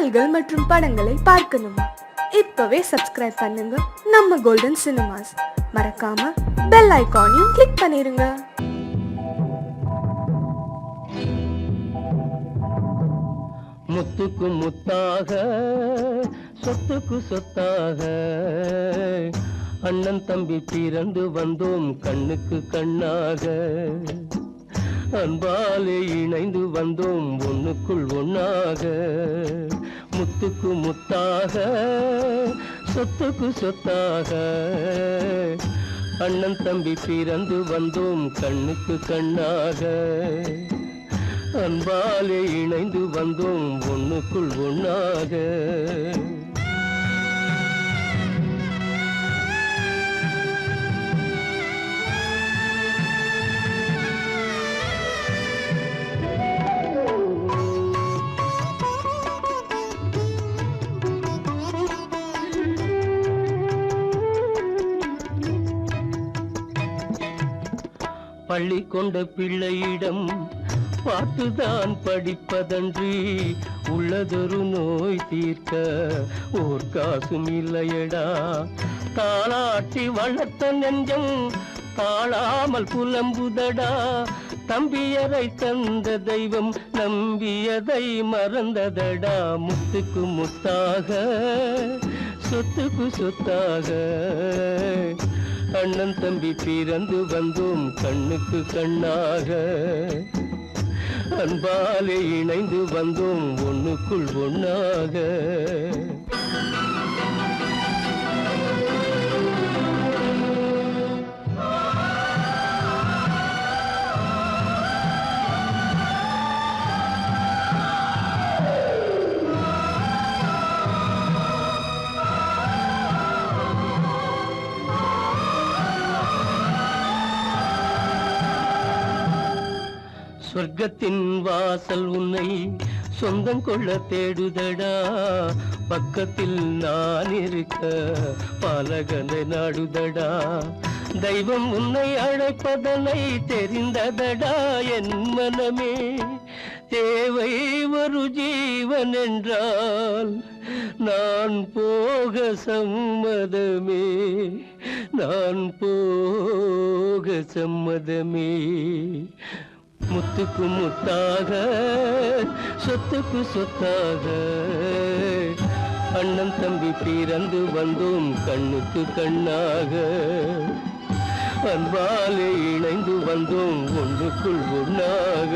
பாடல்கள் மற்றும் படங்களை பார்க்கணுமா? இப்பவே சப்ஸ்கிரைப் பண்ணுங்க நம்ம கோல்டன் சினிமாஸ். மறக்காம பெல் ஐகானையும் கிளிக் பண்ணிருங்க. முத்துக்கு முத்தாக சொத்துக்கு சொத்தாக அண்ணன் தம்பி பிறந்து வந்தோம் கண்ணுக்கு கண்ணாக. அன்பாலே இணைந்து வந்தோம் ஒண்ணுக்குள் ஒண்ணாக. முத்துக்கு முத்தாக சொத்துக்கு சொத்தாக அண்ணன் தம்பி பிறந்து வந்தோம் கண்ணுக்கு கண்ணாக. அன்பாலே இணைந்து வந்தோம் ஒண்ணுக்குள் ஒண்ணாக. பள்ளி கொண்ட பிள்ளையிடம் பார்த்துதான் படிப்பதன்றி உள்ளதொரு நோய் தீர்க்க ஓர் காசும் இல்லையடா. தாளாட்டி வளர்த்த நெஞ்சம் தாழாமல் புலம்புதடா. தம்பியரை தந்த தெய்வம் நம்பியதை மறந்ததடா. முத்துக்கு முத்தாக சொத்துக்கு சொத்தாக அண்ணன் தம்பி பிறந்து வந்தோம் கண்ணுக்கு கண்ணாக. அன்பாலே இணைந்து வந்தோம் ஒண்ணுக்குள் ஒண்ணாக. சொர்க்கத்தின் வாசல் உன்னை சொந்தம் கொள்ள தேடுதடா. பக்கத்தில் நான் இருக்க பாலகனை நாடுதடா. தெய்வம் உன்னை அழைப்பதனை தெரிந்ததடா என் மனமே. தேவை ஒரு ஜீவன் என்றால் நான் போக சம்மதமே. நான் போக சம்மதமே. முத்துக்கு முத்தாக சொத்துக்கு சொத்தாக அண்ணன் தம்பி பிறந்து வந்தோம் கண்ணுக்கு கண்ணாக. அன்பாலே இணைந்து வந்தோம் ஒன்றுக்குள் ஒண்ணாக.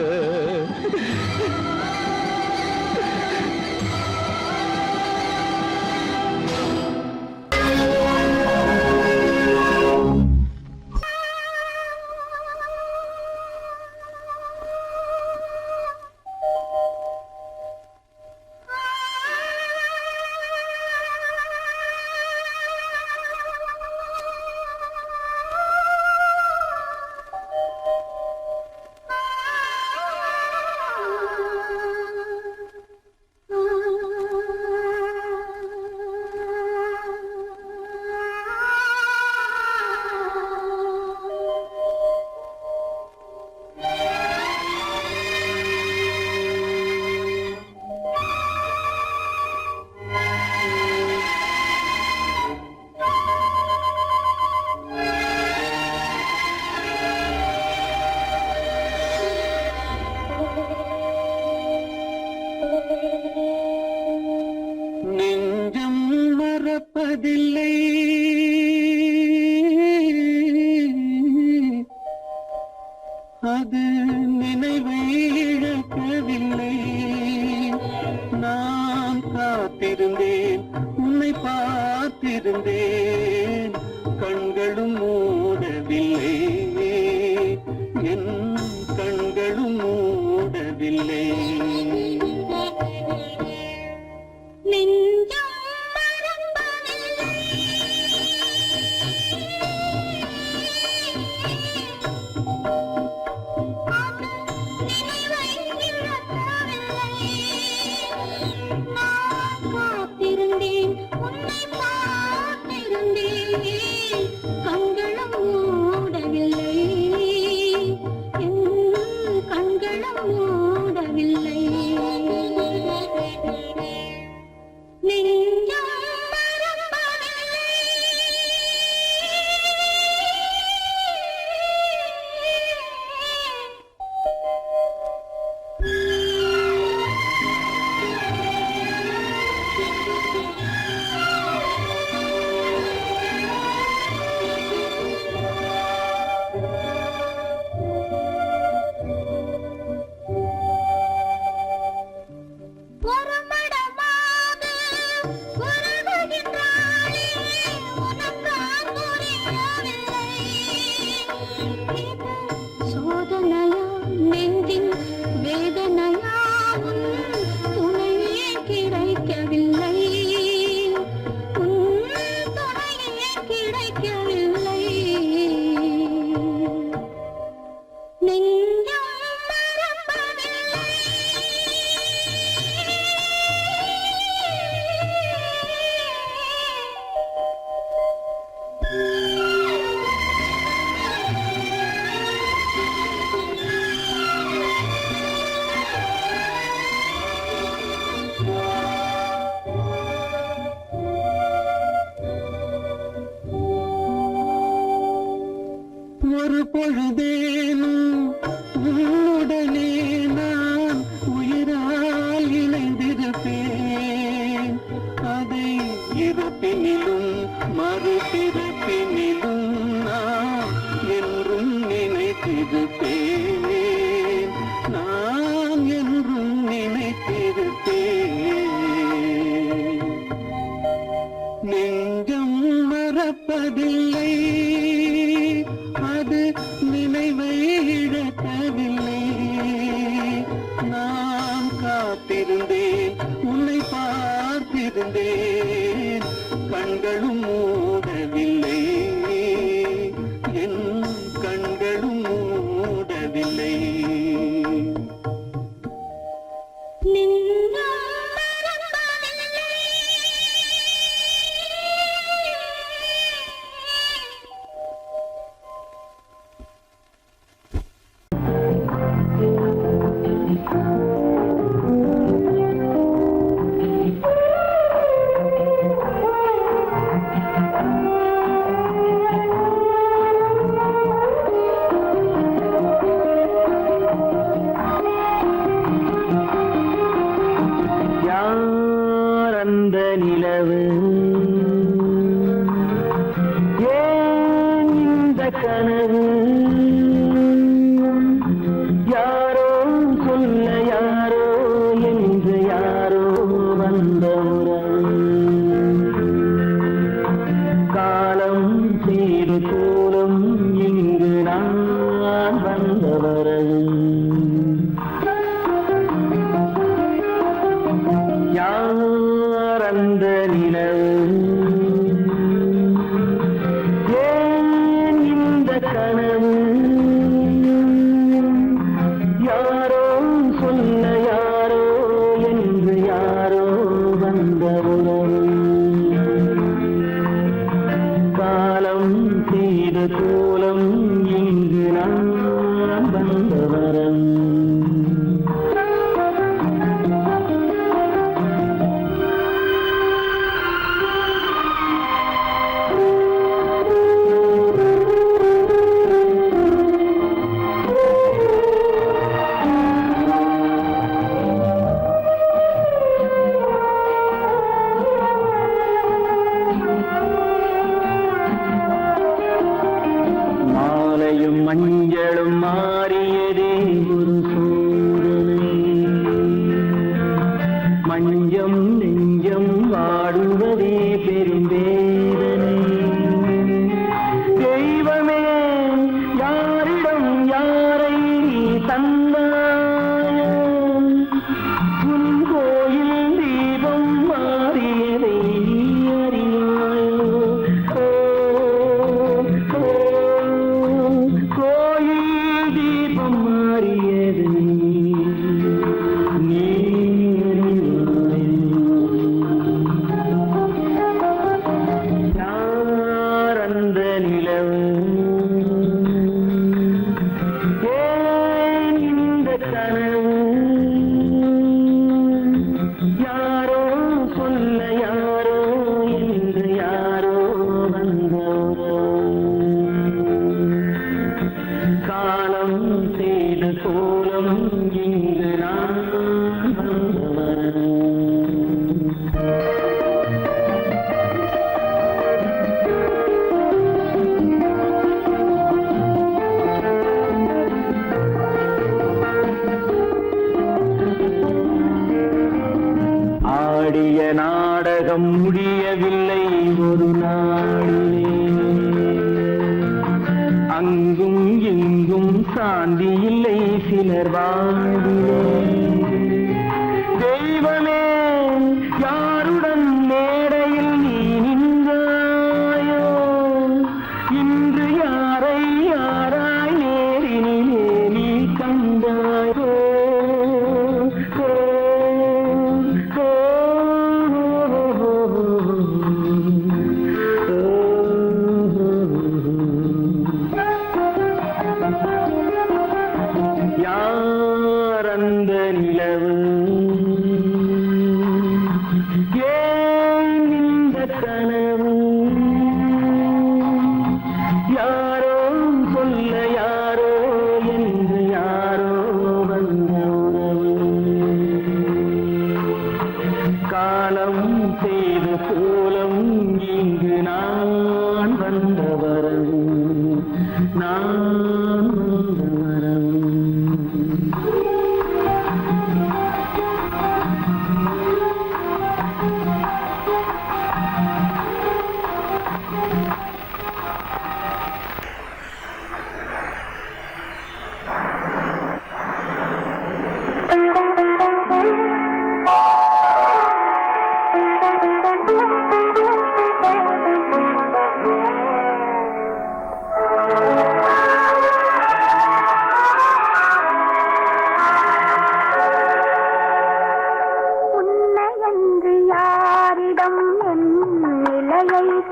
நெஞ்சம் மறப்பதில்லை அது நினைவை இழக்கவில்லை. நான் காத்திருந்தேன் உன்னை பார்த்திருந்தேன் கண்களும் மூடவில்லை. என் கண்களும் மூடவில்லை. கண்களும் மூடவில்லை. இருந்தேன், கண்களும் மூடவில்லை, என் கண்களும் மூடவில்லை. அந்த நிலவு ஏன் இந்த கனவு, யாரோ சொல்ல யாரோ என்று யாரோ வந்த உறவு, காலம் செய்து கூலம் இங்கு நான் வந்தவரது. யார் அந்த நிலவு, ஏன் இந்த கனவு, யாரோ சொல்ல யாரோ என்று யாரோ வந்த உறவு, காலம் செய்த கோலம் இங்கு நான் வந்தவரம். மாலையும் மஞ்சளும் மாறியதே ஒரு சோதனை, மஞ்சம் நெஞ்சம் வாடுவதே பெரும் வேதனை. தெய்வமே யாரிடம் யாரை நீ தந்தாயோ, உன் கோயில் தீபம் மாறியதை நீ அறியாயோ. கோயில் தீபம் மாறியது நீ யார் அந்த நிலவு, ஏன் இந்த கனவு, யாரோ சொல்ல யாரோ என்று யாரோ வந்த காலம் செய்த கோலம் இங்கு நான் வந்தவன். ஆடிய நாடகம் முடியவில்லை ஒரு நாளிலே, அங்கும் இங்கும் சாந்தி இல்லை சிலர் வாழ்விலே. தெய்வமே யாருடன் மேடையில் நீ நின்றாயோ, இன்று யாரை யாராய் நேரினிலே நீ கண்டாயோ. யார் அந்த நிலவு, ஏன் இந்த கனவு, யாரோ சொல்ல யாரோ என்று யாரோ வந்த உறவு, காலம் செய்த கோலம் இங்கு நான் வந்தவரவு, நான் வந்தவரவு.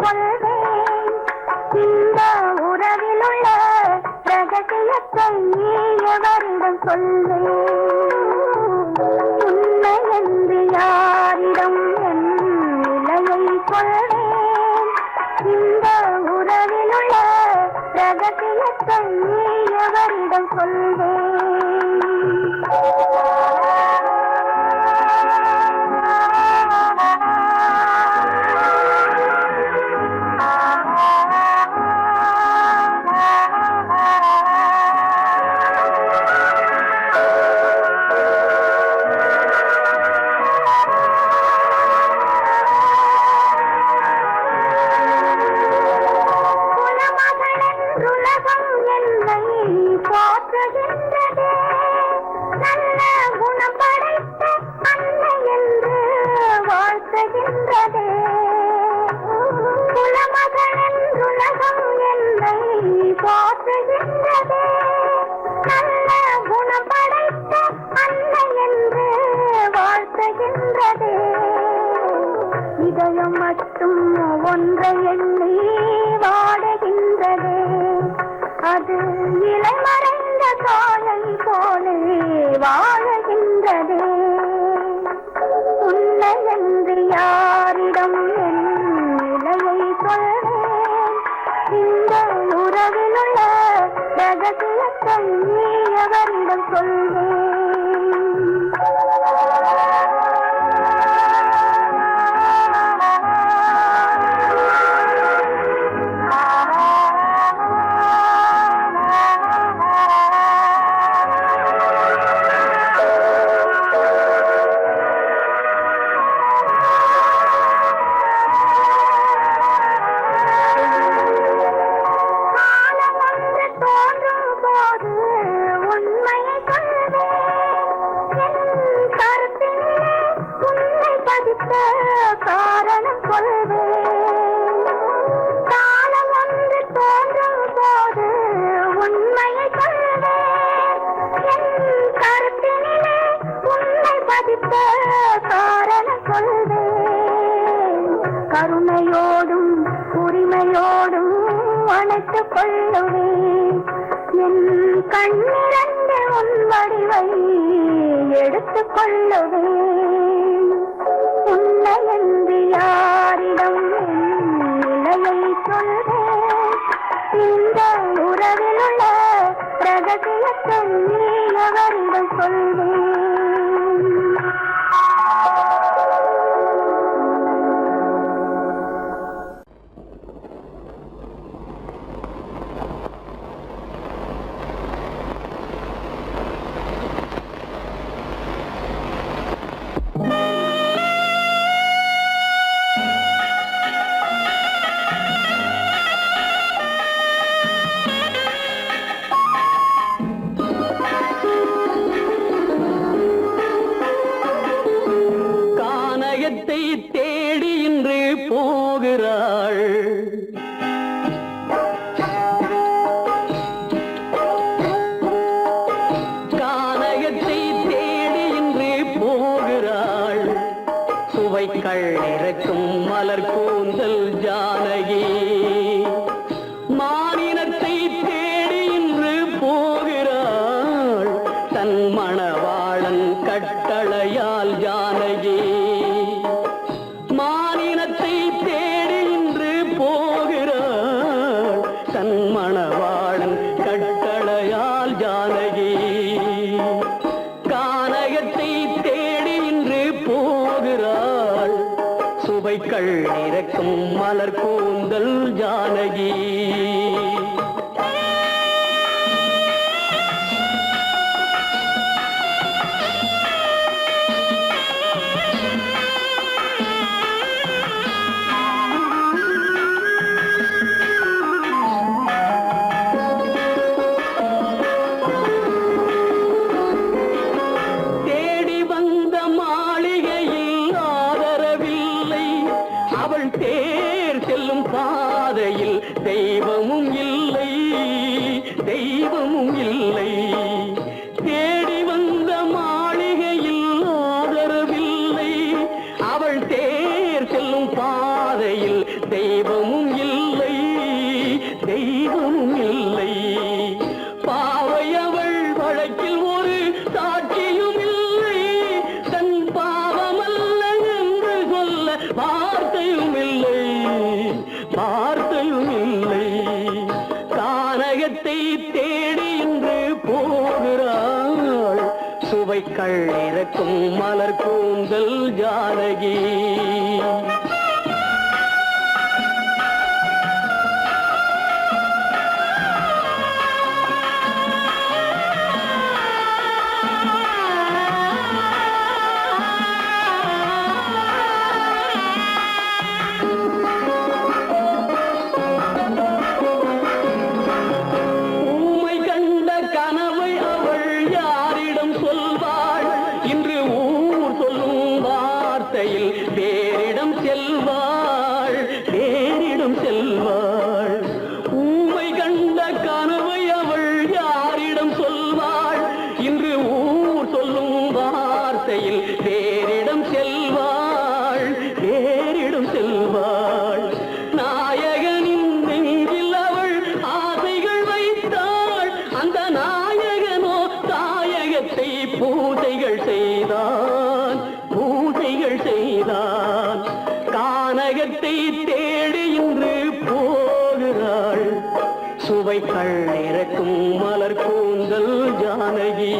சொல்வேன். இந்த உறவில் உள்ள ரகசியத்தை எவரிடம் சொல்வேன்? உண்மை என்று யாரிடம் என் நிலையை சொல்வேன்? இந்த உறவில் உள்ள ரகசியத்தை எவரிடம் சொல்வேன்? இதயம் மட்டும் ஒன்றை எண்ணி வாடுகின்றதே, அது இலை மறைந்த காலை போலே வாழுகின்றதே. உன்னை என்று யாரிடம் என் நிலையை சொல்வேன்? இந்த உறவில் உள்ள ரகசியத்தை எவரிடம் சொல்வேன்? காரணம் சொல்வேன். காலம் ஒன்று தோன்றும் போது உண்மையை சொல்வேன். என் கருத்தினிலே உண்மை பதித்த காரணம் சொல்வேன். கருணையோடும் உரிமையோடும் அணைத்துக் கொள்ளுவேன். என் கண்ணிரண்டு உன் வடிவை எடுத்துக் கொள்ளுவேன். உன்னை என்று யாரிடம் நிலையை சொல்வேன்? இந்த உறவில் உள்ள ரகசியத்தை எவரிடம் சொல்வேன்? தேடி இன்று போகிறாள். கானகத்தை தேடி இன்று போகிறாள். சுவைக்கள் இறக்கும் மலர் கூந்தல் ஜானகி. மானினத்தை தேடி இன்று போகிறாள். தன் மணவாளன் கட்டளையால் ஜானகி. மானினத்தை தேடி இன்று போகிறாள். தன் மணவாளன் கட்டளையால் ஜானகி. கானகத்தை தேடி இன்று போகிறாள். சுவைக்கள் இறக்கும் மலர் கூந்தல் ஜானகி. பாதையில் தெய்வமும் இல்லை, தெய்வமும் இல்லை. தேடி வந்த மாளிகையில் ஆதரவில்லை. அவள் தேர் செல்லும் பாதையில் தெய்வம் வார்த்தையும் இல்லை, வார்த்தையும் இல்லை. கானகத்தை தேடி இன்று போகிறாள் சுவைக்கள் இறக்கும் மலர் கூந்தல் ஜானகி. வேறிடம் செல்வாள், வேறிடம் செல்வாள். ஊமை கண்ட கனவை அவள் யாரிடம் சொல்வாள்? இன்று ஊர் சொல்லும் வார்த்தையில் வேறிடம் செல்வாள், வேறிடம் செல்வாள். நாயகனின் நெஞ்சில் அவள் ஆசைகள் வைத்தாள். அந்த நாயகனோ தாயகத்தை பூஜைகள் செய்தான், பூஜைகள் செய்தான். கானகத்தை தேடி இன்று போகிறாள் சுவைக்கள் இறக்கும் மலர் கூந்தல் ஜானகி.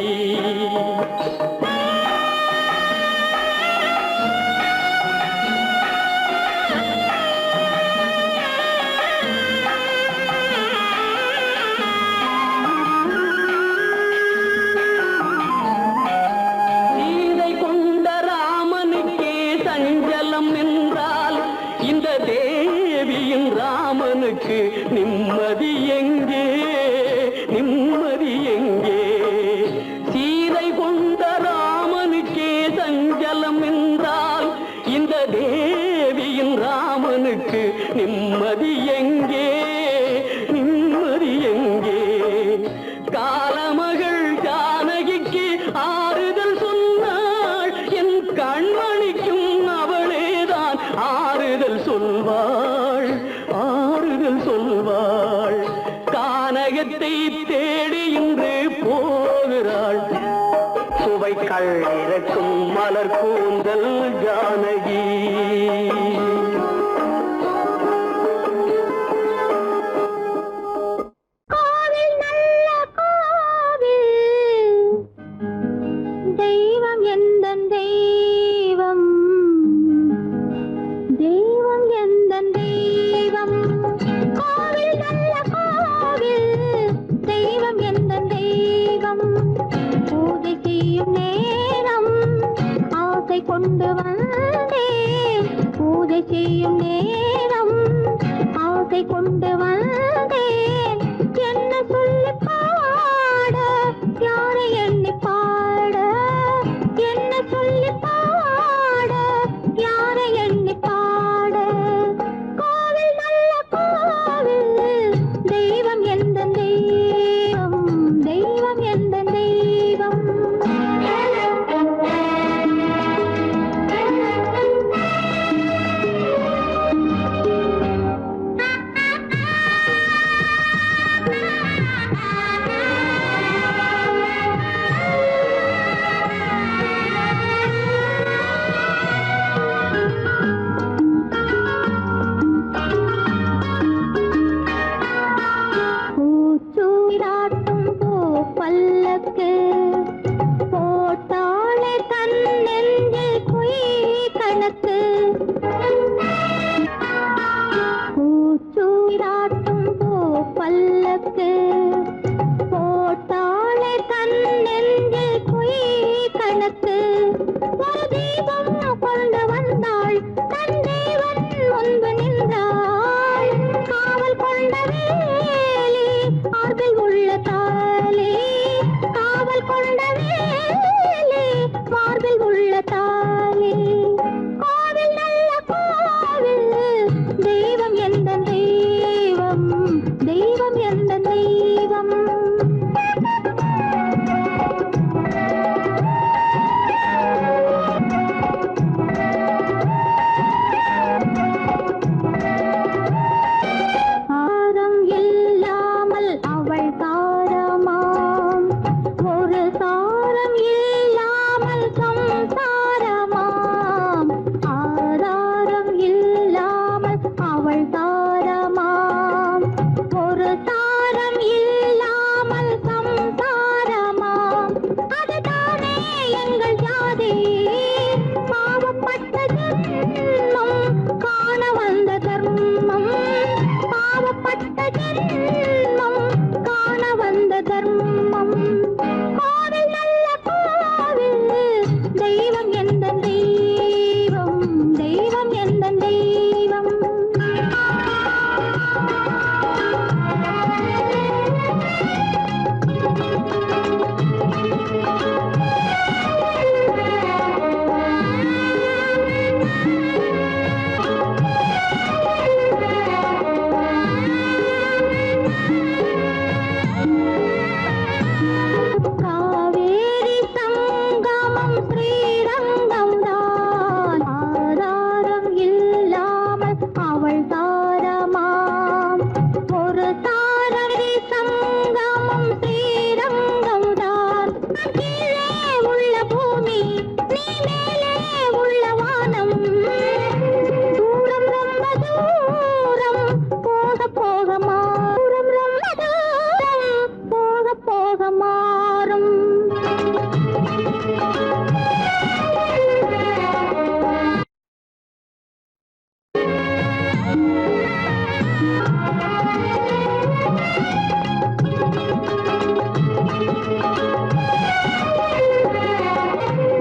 இந்த தேவியின் ராமனுக்கு நிம்மதி எங்கே, நிம்மதி எங்கே? சீதை கொண்ட ராமனுக்கே சஞ்சலம் என்றால் இந்த தேவியின் ராமனுக்கு நிம்மதி எங்கே, நிம்மதி எங்கே? காலமகள் ஜானகிக்கு ஆறுதல் சொன்னாள், என் கண்மணிக்கும் அவளேதான் ஆறுதல் சொல்வாள், ஆறுதல் சொல்வாள். கானகத்தை தேடி இன்று போகிறாள் சுவைக்கள் இறக்கும் மலர் கூந்தல் ஜானகி. தெய்வம் எந்தன் தெய்வம், தெய்வம் எந்தன் தெய்வம். கோவில் நல்ல கோவில், தெய்வம் எந்தன் தெய்வம். பூஜை செய்யும் நேரம் ஆசை கொண்டு வந்தேன், பூஜை செய்யும் நேரம் ஆசை கொண்டு வந்தேன். என்ன சொல்லி பாட, யாரை எண்ணி பாட, என்ன சொல்லி பாட, யாரை எண்ணி பாட. கோவில் நல்ல கோவில், தெய்வம் எந்த தெய்வம், தெய்வம் எந்த தெய்வம்.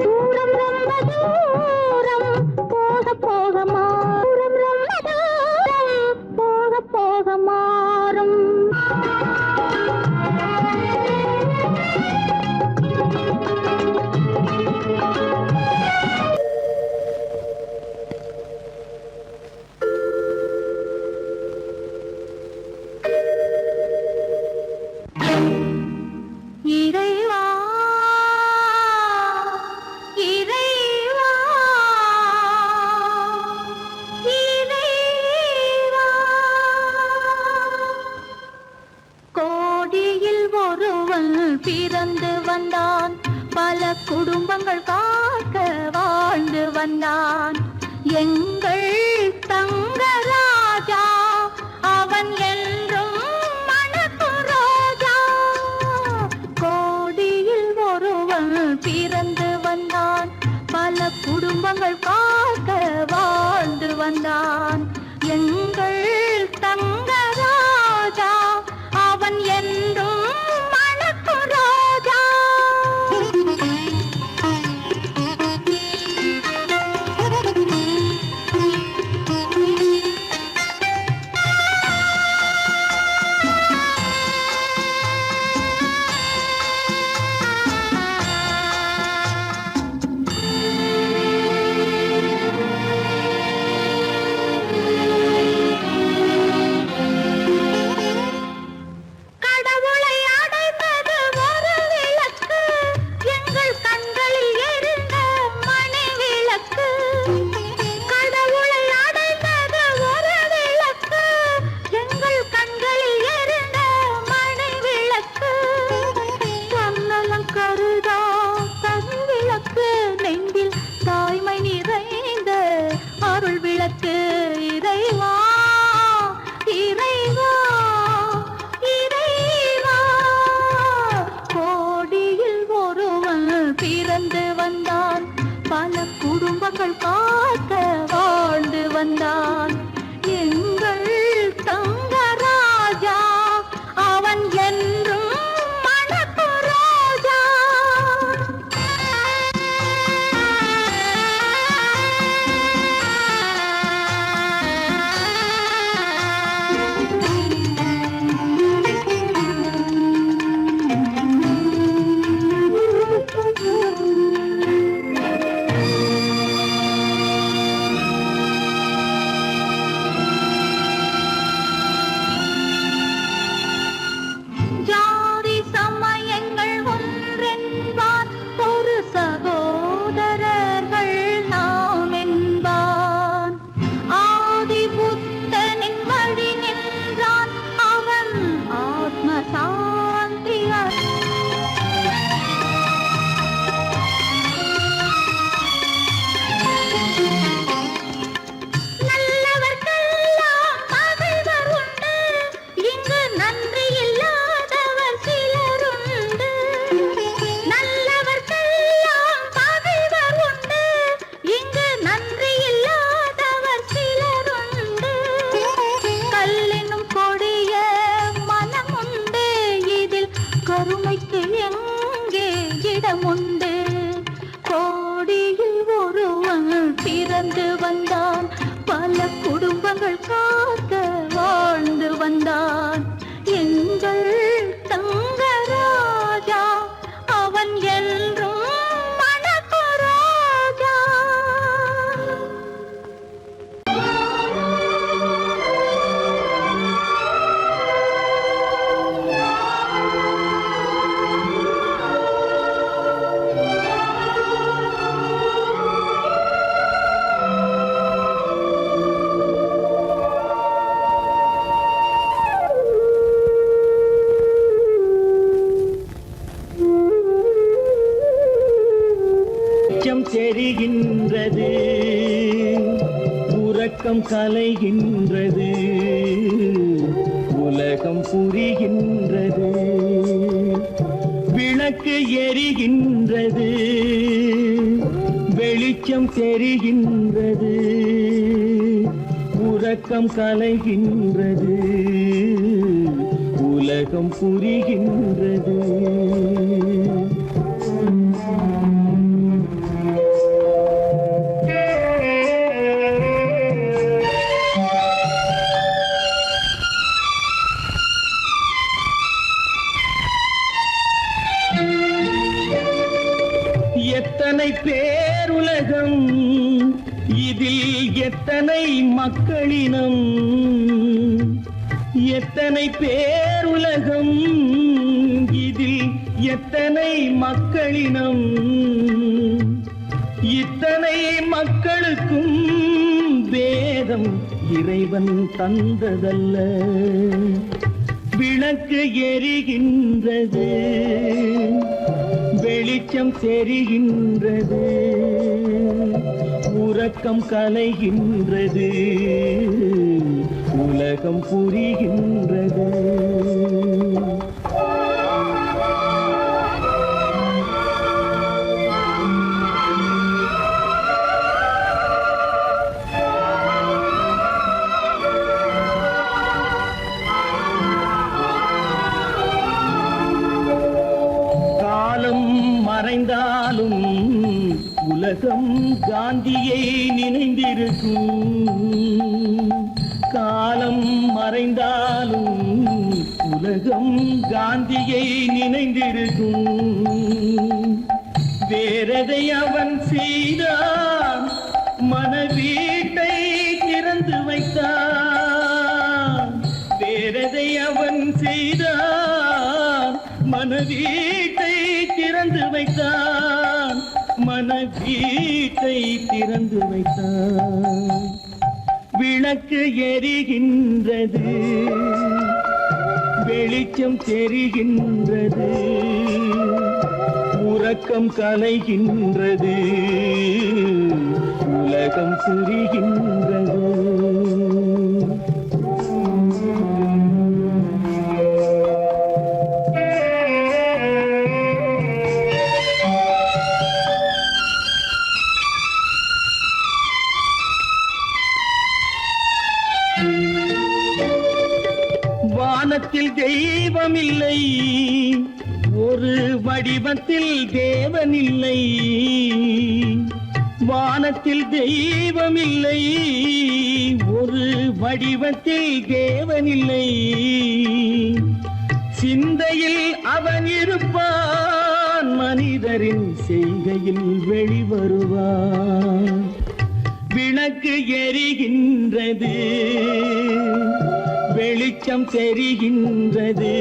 தூரம் ரொம்ப தூரம் போக போக மாறும், ரொம்ப தூரம் போக போக மாறும். இறைவா இறைவா இறைவா, கோடியில் ஒருவன் பிறந்து வந்தான், பல குடும்பங்கள் காக்க வாழ்ந்து வந்தான். எங்கள் தங்கராஜா அவன் என்றும் மணக்கும் ரோஜா. கோடியில் ஒருவன் பிறந்து வந்தான், பல குடும்பங்கள் காக்க வாழ்ந்து வந்தான். எங்கள் தங்கராஜா அவன் என்றும் மணக்கும் ரோஜா. கடவுளை அடைந்தது ஒரு விளக்கு, எங்கள் கண்களில் எரிந்த மணி விளக்கு. கடவுளை அடைந்தது ஒரு விளக்கு, எங்கள் கண்களில் எரிந்த மணி விளக்கு. தன்னலம் கருதா தன் விளக்கு, நெஞ்சில் தாய்மை நிறைந்த அருள் விளக்கு. இறைவா இறைவா இறைவா, கோடியில் ஒருவன் பிறந்து வந்தான், பல குடும்பங்கள் காக்க வாழ்ந்து வந்தான். எங்கள் தங்கராஜா அவன் என்றும் மணக்கும் ரோஜா. ஜாதி சமயங்கள் ஒன்றென்பார், ஒரு சகோதரர்கள் நாம் என்பான். ஆதி புத்தனின் வழி நின்றான், அவன் ஆத்ம சாந்தி நல்லவர்க்கெல்லாம் பகைவர் உண்டு, இங்கு நன்றி இல்லாதவர் சிலருண்டு. நல்லவர்க்கெல்லாம் பகைவர் உண்டு, இங்கு நன்றி இல்லாதவர் சிலருண்டு. கல்லினும் கொடிய மனமுண்டு, இதில் கருணைக்கு எங்கே இடமுண்டு. கோடியில் ஒருவன் பிறந்து வந்தான், பல குடும்பங்கள் காக்க வாழ்ந்து வந்தான். எங்கள் தங்கராஜா அவன் என்றும் மணக்கும் ரோஜா. வெளிச்சம் தெரிகின்றது, உறக்கம் கலைகின்றது, உலகம் புரிகின்றது, விளக்கு எரிகின்றது, வெளிச்சம் தெரிகின்றது, உறக்கம் கலைகின்றது உலகம் புரிகின்றது எத்தனை பேருலகம் இதில் எத்தனை மக்களினம் எத்தனை பேருலகம் இதில் எத்தனை மக்களினம் இத்தனை மக்களுக்கும் வேதம் இறைவன் தந்ததல்ல விளக்கு எரிகின்றது வெளிச்சம் தெரிகின்றது உறக்கம் கலைகின்றது உலகம் புரிகின்றது மறைந்தாலும் உலகம் காந்தியை நினைந்திருக்கும் காலம் மறைந்தாலும் உலகம் காந்தியை நினைந்திருக்கும் வேறதை அவன் செய்தான் மனவீட்டை திறந்து வைத்தான் வேறதை அவன் செய்தான் மனவீட்டை திறந்து வைத்தான் மனவீட்டை திறந்து வைத்தான் விளக்கு எரிகின்றது வெளிச்சம் தெரிகின்றது உறக்கம் கலைகின்றது உலகம் புரிகின்றது வானத்தில் தெய்வமில்லை ஒரு வடிவத்தில் தேவனில்லை வானத்தில் தெய்வமில்லை ஒரு வடிவத்தில் தேவனில்லை சிந்தையில் அவன் இருப்பான் மனிதரின் செய்கையில் வெளிவருவான் விளக்கு எரிகின்றது வெளிச்சம் தெரிகின்றது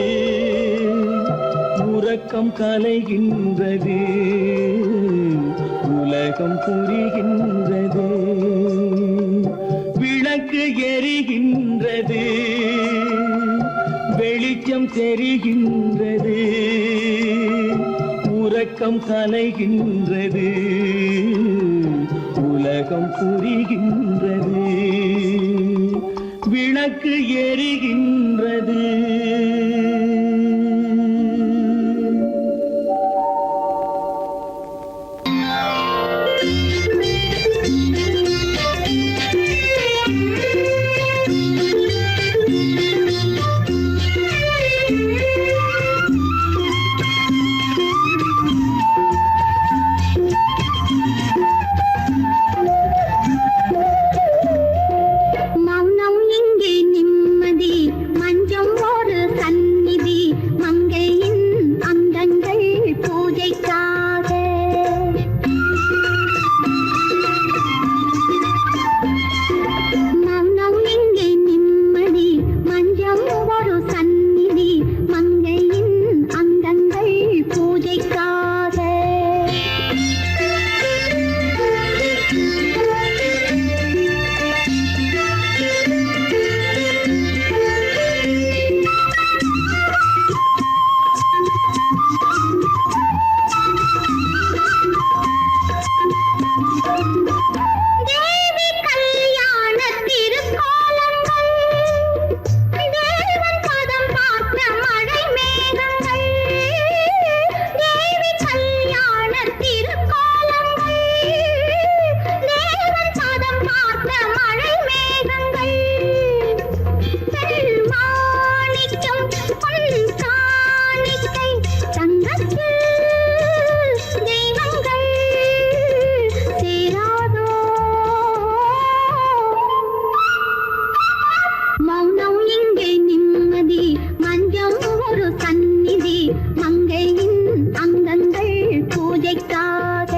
உறக்கம் கலைகின்றது உலகம் புரிகின்றது விளக்கு எரிகின்றது வெளிச்சம் தெரிகின்றது உறக்கம் கலைகின்றது உலகம் புரிகின்றது விளக்கு எரிகின்றது மௌனம் இங்கே நிம்மதி மஞ்சம் ஒரு மேகங்கள் மாணிக்கம் பொன் காணிக்கை தங்கத்தில் தெய்வங்கள் சேராதோ மௌனம் இங்கே நிம்மதி மஞ்சம் ஒரு சந்நிதி மங்கையின் அங்கங்கள் பூஜைக்காக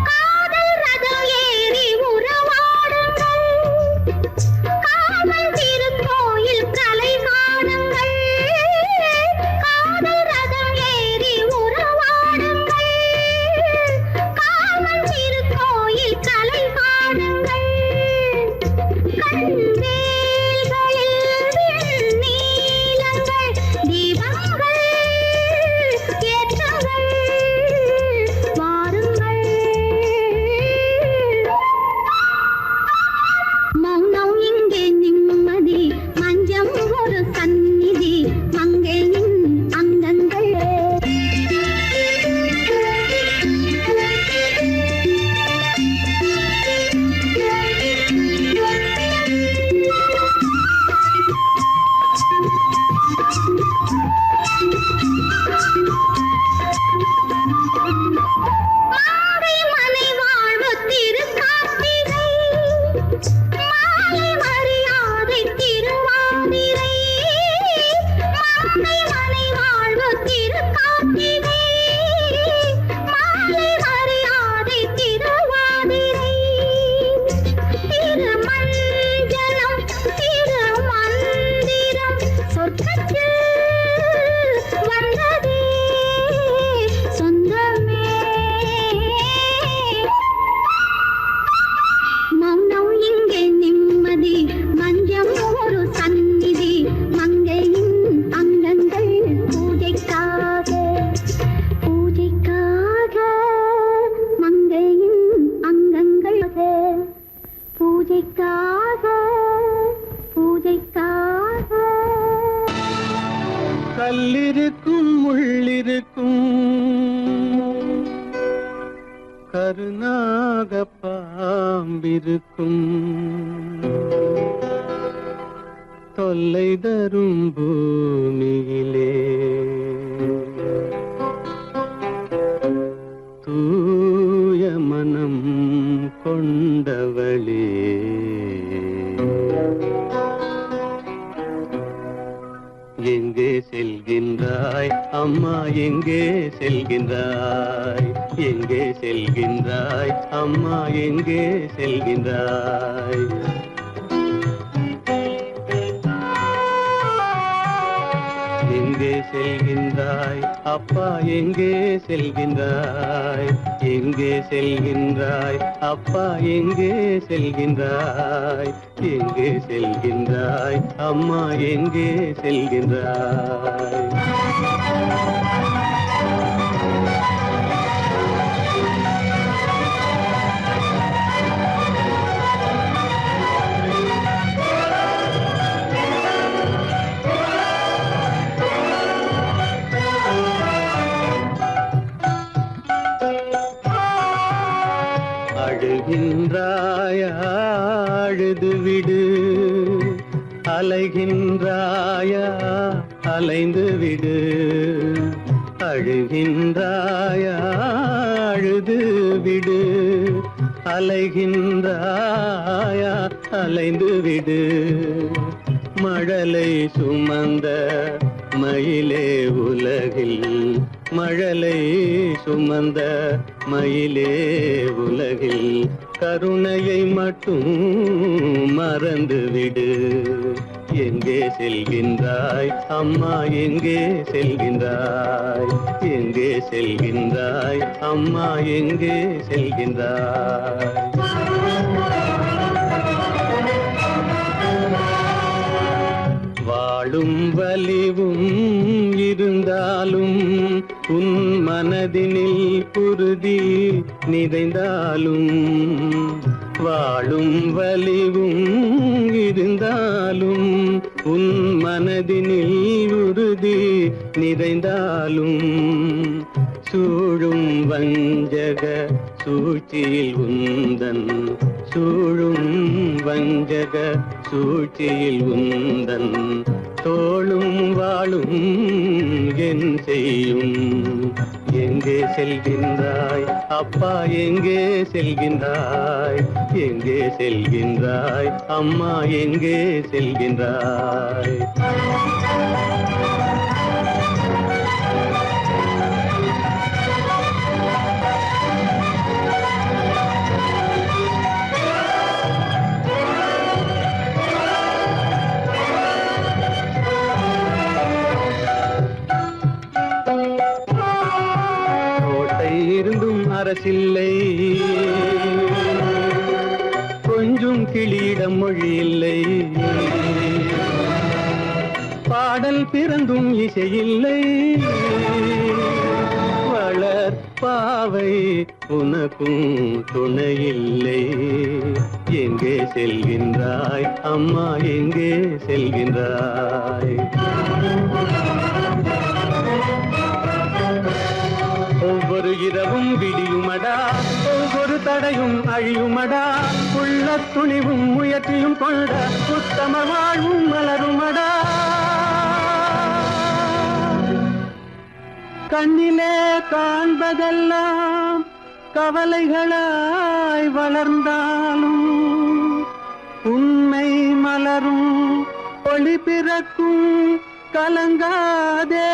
காதல் ரதம் ஏறி உறவாடுங்கள் காவல் திருக்கோயில் கலை காணுங்கள் காதல் ரதம் ஏறி உறவாடுங்கள் காவல் திருக்கோயில் கலை காணுங்கள் கண்வேல்களில் நீலங்கள் தீபங்கள் ஏற்றுங்கள் வாருங்கள் மௌனம் இங்கே நிம்மதி மஞ்சம் ஒரு சந்நிதி மங்கையின் அங்கங்கள் மாலை மனை வாழ்வு திருக்கார்த்திகை மாலை மரியாதை திருவாதிரை மாலை மனை வாழ்வு திருக்கார்த்திகை மாலை மரியாதை திருவாதிரை திருமஞ்சனம் திருமந்திரம் சொர்க்கத்தில் வந்ததே சொந்தமே மௌனம் இங்கே நிம்மதி மஞ்சம் ஒரு சந்நிதி மங்கையின் அங்கங்கள் பூஜைக்காக பூஜைக்காக மங்கையின் அங்கங்கள் பூஜைக்காக பூஜைக்காக கல்லிருக்கும் முள்ளிருக்கும் கருநாக பாம்பிருக்கும் தொல்லை தரும் பூமியிலே தூய மனம் கொண்டவளே எங்கே செல்கின்றாய் அம்மா எங்கே செல்கின்றாய் எங்கே செல்கின்றாய் அம்மா எங்கே செல்கின்றாய் எங்கே செல்கின்றாய் அப்பா எங்கே செல்கின்றாய் எங்கே செல்கின்றாய் அப்பா எங்கே செல்கின்றாய் எங்கே செல்கின்றாய் அம்மா எங்கே செல்கின்றாய் அழுகின்றாயா அழுது விடு அலைகின்றாயா அலைந்து விடு அழுகின்றாயா அழுது விடு அலைகின்றாயா அலைந்து விடு மழலை சுமந்த மயிலே உலகில் மழலை சுமந்த மயிலே உலகில் கருணையை மட்டும் மறந்துவிடு எங்கே செல்கின்றாய் அம்மா எங்கே செல்கின்றாய் எங்கே செல்கின்றாய் அம்மா எங்கே செல்கின்றாய் வாழ வாடும் வலிவும் இருந்தாலும் உன் மனதினில் குருதி நிறைந்தாலும் வாழும் வலிவும் இருந்தாலும் உன் மனதினில் உறுதி நிறைந்தாலும் சூழும் வஞ்சக சூழ்ச்சியில் உந்தன் சூழும் வஞ்சக சூழ்ச்சியில் உந்தன் தோளும் வாழும் என் செய்யும் எங்கே செல்கின்றாய் அப்பா எங்கே செல்கின்றாய் எங்கே செல்கின்றாய் அம்மா எங்கே செல்கின்றாய் இருந்தும் அரசில்லை கொஞ்சம் கிளியிடம் மொழி இல்லை பாடல் பிறந்தும் இசையில்லை வளர் பாவை உனக்கும் துணையில்லை எங்கே செல்கின்றாய் அம்மா எங்கே செல்கின்றாய் ஒவ்வொரு இரவும் விடியுமடா ஒவ்வொரு தடையும் அழியுமடா உள்ள துணிவும் முயற்சியும் கொண்ட உத்தம வாழ்வும் மலருமடா கண்ணிலே காண்பதெல்லாம் கவலைகளாய் வளர்ந்தாலும் உண்மை மலரும் ஒளி பிறக்கும் கலங்காதே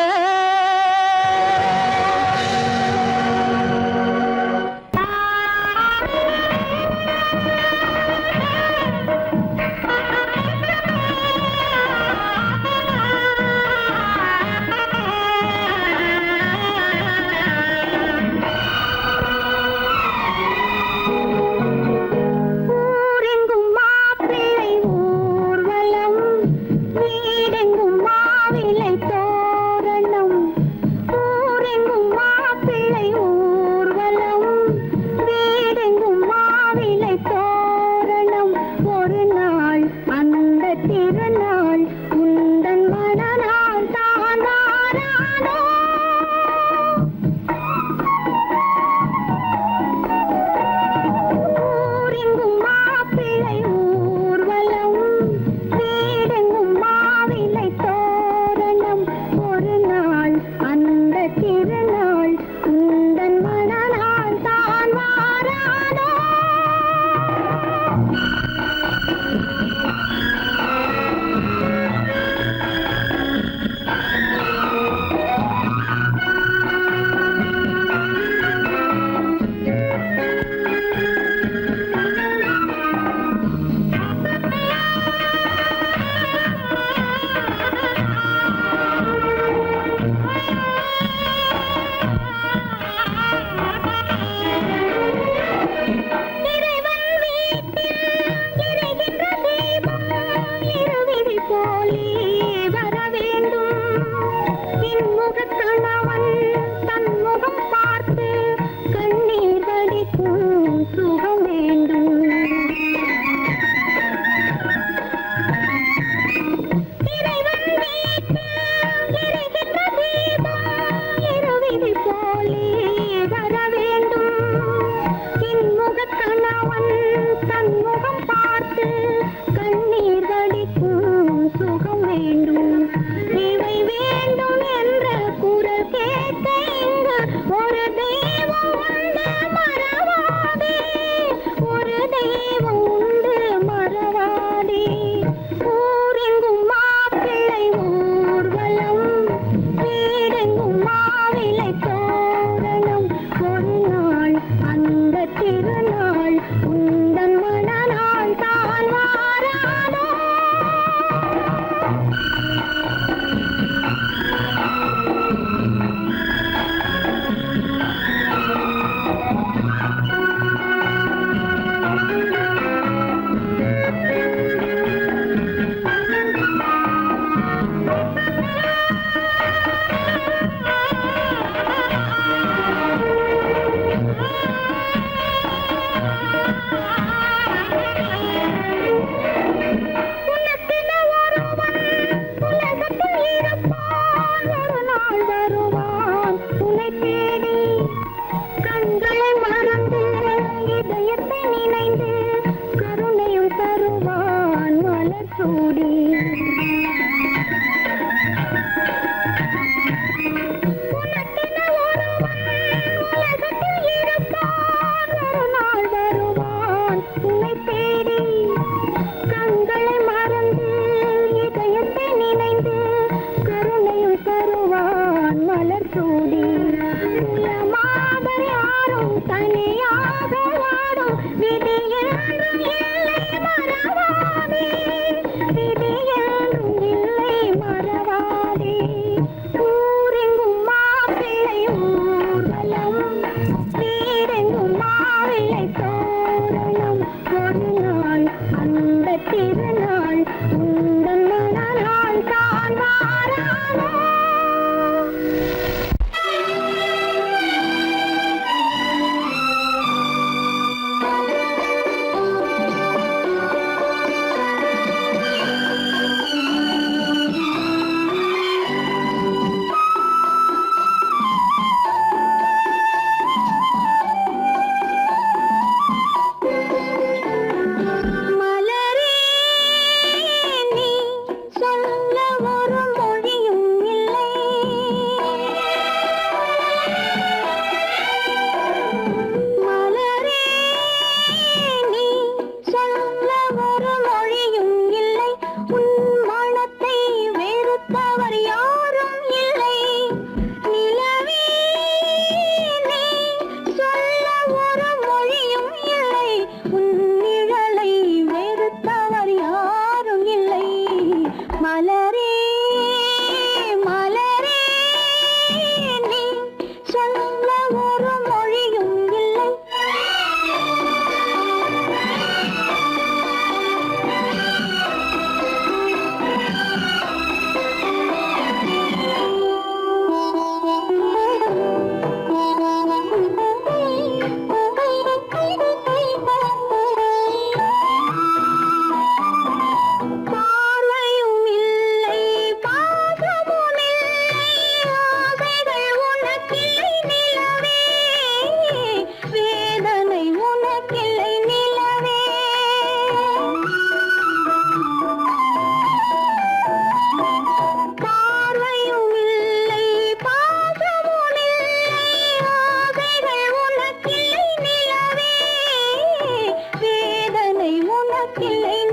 வாக்கில்லை